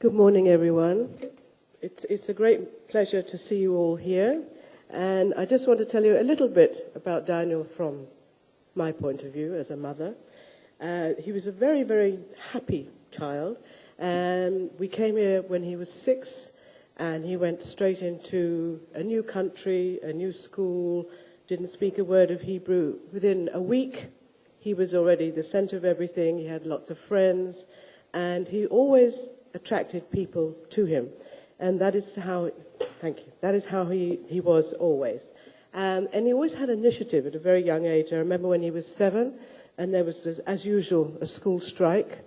Good morning, everyone. It's a great pleasure to see you all here. And I just want to tell you a little bit about Daniel from my point of view as a mother. He was a very, very happy child. And we came here when he was 6, and he went straight into a new country, a new school, didn't speak a word of Hebrew. Within a week, he was already the center of everything. He had lots of friends, and he always attracted people to him. And that is how, thank you, that is how he was always. And he always had initiative at a very young age. I remember when he was 7, and there was, as usual, a school strike.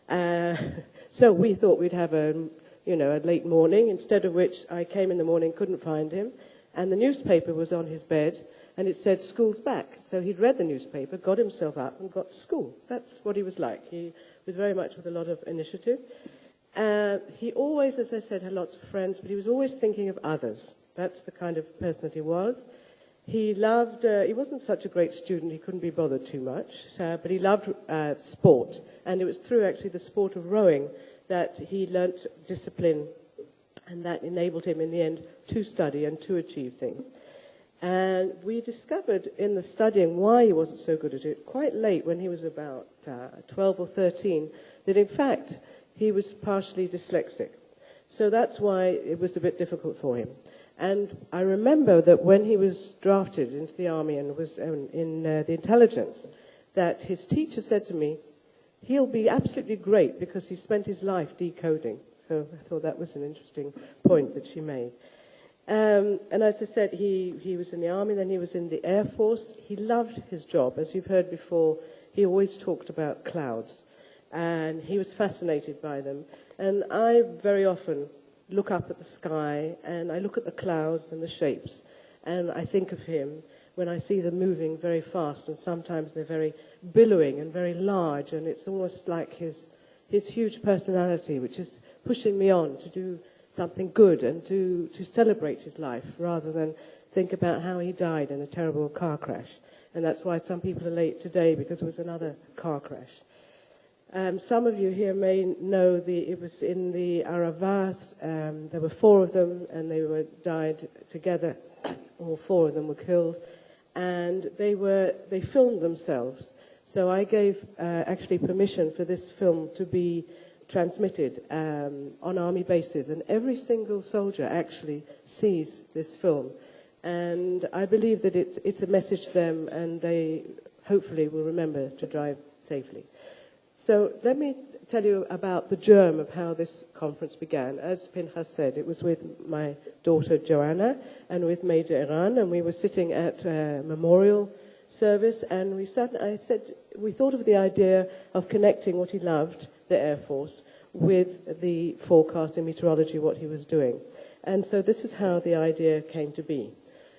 So we thought we'd have a late morning, instead of which I came in the morning, couldn't find him, and the newspaper was on his bed, and it said, "School's back." So he'd read the newspaper, got himself up, and got to school. That's what he was like. He was very much with a lot of initiative. He always, as I said, had lots of friends, but he was always thinking of others. That's the kind of person that he was. He loved, he wasn't such a great student, he couldn't be bothered too much, but he loved sport. And it was through actually the sport of rowing that he learnt discipline, and that enabled him in the end to study and to achieve things. And we discovered in the studying why he wasn't so good at it quite late, when he was about 12 or 13, that in fact he was partially dyslexic. So that's why it was a bit difficult for him. And I remember that when he was drafted into the army and was in the intelligence, that his teacher said to me, "He'll be absolutely great because he spent his life decoding." So I thought that was an interesting point that she made. And as I said, he was in the army, then he was in the Air Force. He loved his job. As you've heard before, he always talked about clouds, and he was fascinated by them. And I very often look up at the sky, and I look at the clouds and the shapes, and I think of him when I see them moving very fast, and sometimes they're very billowing and very large, and it's almost like his huge personality, which is pushing me on to do something good and to celebrate his life rather than think about how he died in a terrible car crash. And that's why some people are late today, because it was another car crash. Some of you here may know it was in the Aravas. There were 4 of them, and they died together. All 4 of them were killed, and they filmed themselves. So I gave actually permission for this film to be transmitted on army bases, and every single soldier actually sees this film. And I believe that it's a message to them, and they hopefully will remember to drive safely. So let me tell you about the germ of how this conference began. As Pinchas said, it was with my daughter Joanna and with Major Iran, and we were sitting at a memorial service, and we thought of the idea of connecting what he loved, the Air Force, with the forecast in meteorology, what he was doing. And so this is how the idea came to be.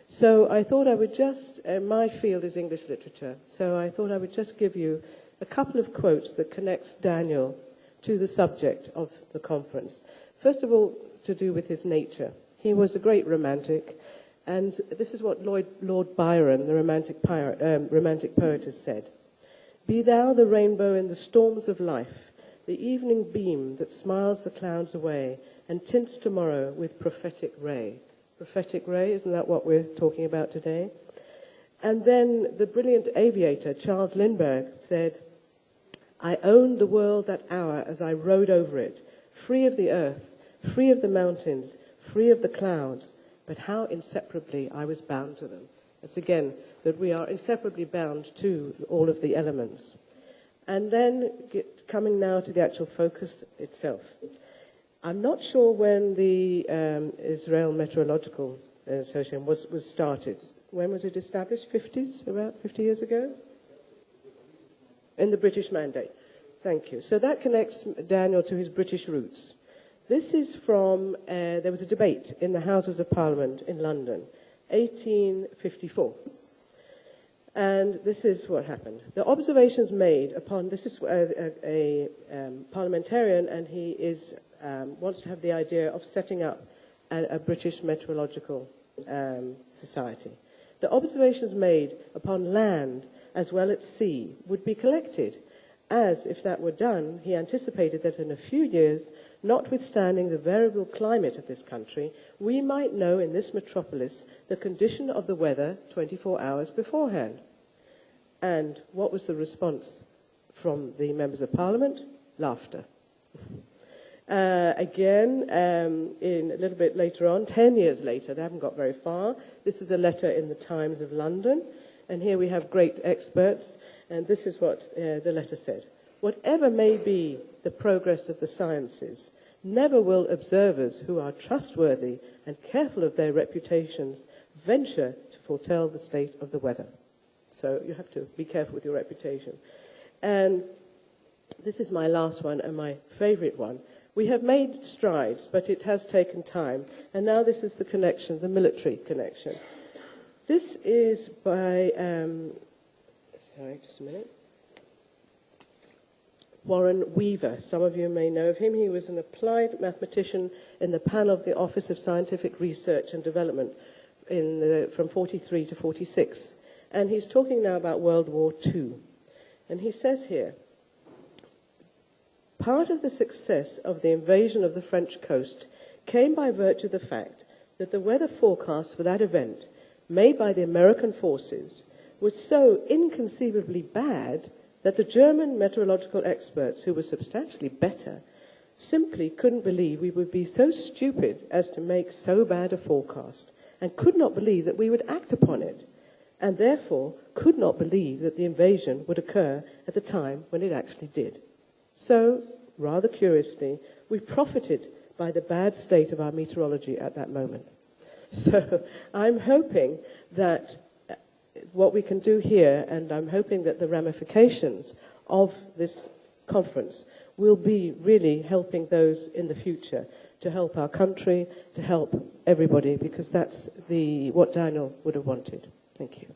So I thought I would just, my field is English literature, so I thought I would just give you a couple of quotes that connects Daniel to the subject of the conference. First of all, to do with his nature. He was a great romantic, and this is what Lord Byron, the romantic poet, has said. "Be thou the rainbow in the storms of life, the evening beam that smiles the clouds away and tints tomorrow with prophetic ray." Prophetic ray, isn't that what we're talking about today? And then the brilliant aviator, Charles Lindbergh, said, "I owned the world that hour as I rode over it, free of the earth, free of the mountains, free of the clouds, but how inseparably I was bound to them." It's again that we are inseparably bound to all of the elements. And then coming now to the actual focus itself. I'm not sure when the Israel Meteorological Association was started. When was it established? 50s, about 50 years ago? In the British Mandate. Thank you. So that connects Daniel to his British roots. This is from, there was a debate in the Houses of Parliament in London, 1854. And this is what happened. The observations made upon, this is a parliamentarian, and he wants to have the idea of setting up a British Meteorological Society. The observations made upon land as well at sea would be collected, as, if that were done, he anticipated that in a few years notwithstanding the variable climate of this country, we might know in this metropolis the condition of the weather 24 hours beforehand. And what was the response from the members of Parliament? Laughter. Again, in a little bit later on, 10 years later, they haven't got very far, this is a letter in the Times of London, and here we have great experts, and this is what the letter said. Whatever may be the progress of the sciences, never will observers who are trustworthy and careful of their reputations venture to foretell the state of the weather. So you have to be careful with your reputation. And this is my last one and my favorite one. We have made strides, but it has taken time. And now this is the connection, the military connection. This is by, sorry, just a minute. Warren Weaver. Some of you may know of him. He was an applied mathematician in the panel of the Office of Scientific Research and Development from 43 to 46. And he's talking now about World War II. And he says here, part of the success of the invasion of the French coast came by virtue of the fact that the weather forecast for that event, made by the American forces, was so inconceivably bad that the German meteorological experts, who were substantially better, simply couldn't believe we would be so stupid as to make so bad a forecast, and could not believe that we would act upon it, and therefore could not believe that the invasion would occur at the time when it actually did. So, rather curiously, we profited by the bad state of our meteorology at that moment. So I'm hoping that what we can do here, and I'm hoping that the ramifications of this conference will be really helping those in the future, to help our country, to help everybody, because that's what Daniel would have wanted. Thank you.